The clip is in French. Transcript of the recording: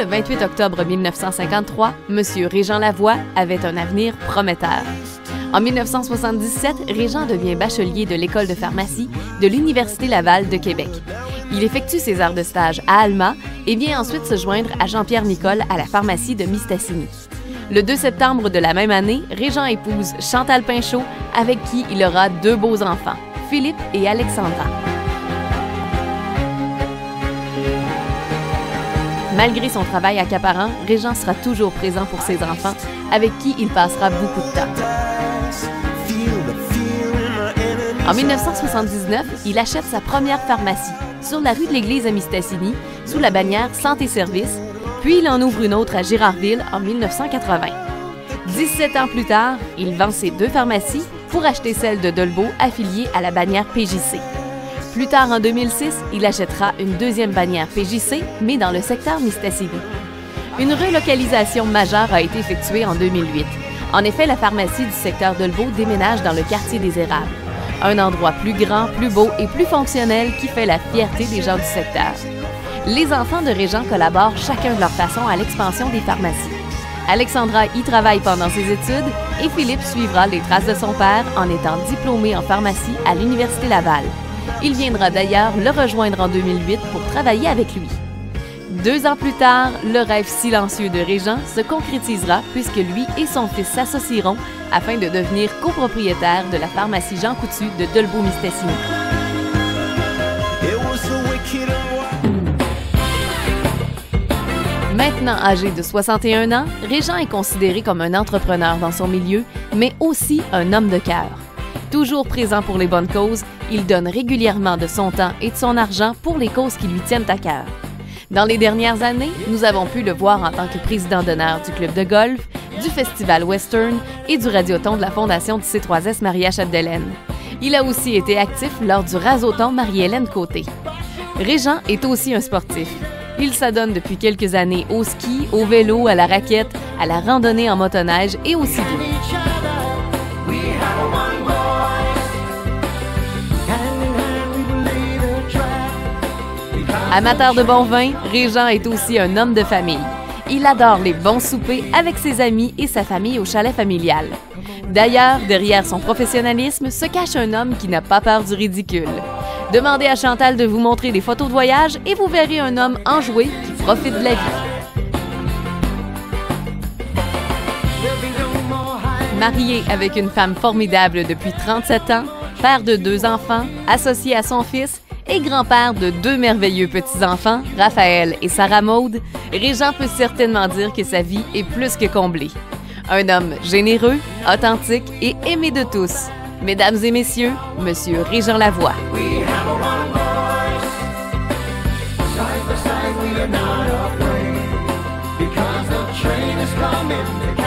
le 28 octobre 1953, M. Régent Lavoie avait un avenir prometteur. En 1977, Régent devient bachelier de l'École de pharmacie de l'Université Laval de Québec. Il effectue ses heures de stage à Alma et vient ensuite se joindre à Jean-Pierre Nicole à la pharmacie de Mistassini. Le 2 septembre de la même année, Régent épouse Chantal Pinchot, avec qui il aura 2 beaux enfants, Philippe et Alexandra. Malgré son travail accaparant, Régent sera toujours présent pour ses enfants, avec qui il passera beaucoup de temps. En 1979, il achète sa première pharmacie, sur la rue de l'Église à Mistassini, sous la bannière Santé-Service, puis il en ouvre une autre à Girardville en 1980. 17 ans plus tard, il vend ses 2 pharmacies pour acheter celle de Dolbeau affiliée à la bannière PJC. Plus tard, en 2006, il achètera une 2e bannière PJC, mais dans le secteur Mistassini. Une relocalisation majeure a été effectuée en 2008. En effet, la pharmacie du secteur Dolbeau déménage dans le quartier des Érables. Un endroit plus grand, plus beau et plus fonctionnel qui fait la fierté des gens du secteur. Les enfants de Régent collaborent chacun de leur façon à l'expansion des pharmacies. Alexandra y travaille pendant ses études et Philippe suivra les traces de son père en étant diplômé en pharmacie à l'Université Laval. Il viendra d'ailleurs le rejoindre en 2008 pour travailler avec lui. 2 ans plus tard, le rêve silencieux de Régent se concrétisera puisque lui et son fils s'associeront afin de devenir copropriétaires de la pharmacie Jean Coutu de Dolbeau-Mistassini. Maintenant âgé de 61 ans, Régent est considéré comme un entrepreneur dans son milieu, mais aussi un homme de cœur. Toujours présent pour les bonnes causes, il donne régulièrement de son temps et de son argent pour les causes qui lui tiennent à cœur. Dans les dernières années, nous avons pu le voir en tant que président d'honneur du club de golf, du Festival Western et du Radioton de la Fondation du C3S Maria-Chapdelaine. Il a aussi été actif lors du Razoton Marie-Hélène Côté. Régent est aussi un sportif. Il s'adonne depuis quelques années au ski, au vélo, à la raquette, à la randonnée en motoneige et au cyclisme. Amateur de bon vin, Régent est aussi un homme de famille. Il adore les bons soupers avec ses amis et sa famille au chalet familial. D'ailleurs, derrière son professionnalisme se cache un homme qui n'a pas peur du ridicule. Demandez à Chantal de vous montrer des photos de voyage et vous verrez un homme enjoué qui profite de la vie. Marié avec une femme formidable depuis 37 ans, père de 2 enfants, associé à son fils et grand-père de 2 merveilleux petits-enfants, Raphaël et Sarah Maude, Régent peut certainement dire que sa vie est plus que comblée. Un homme généreux, authentique et aimé de tous. Mesdames et messieurs, Monsieur Régent Lavoie. Side by side we are not afraid, because the train is coming.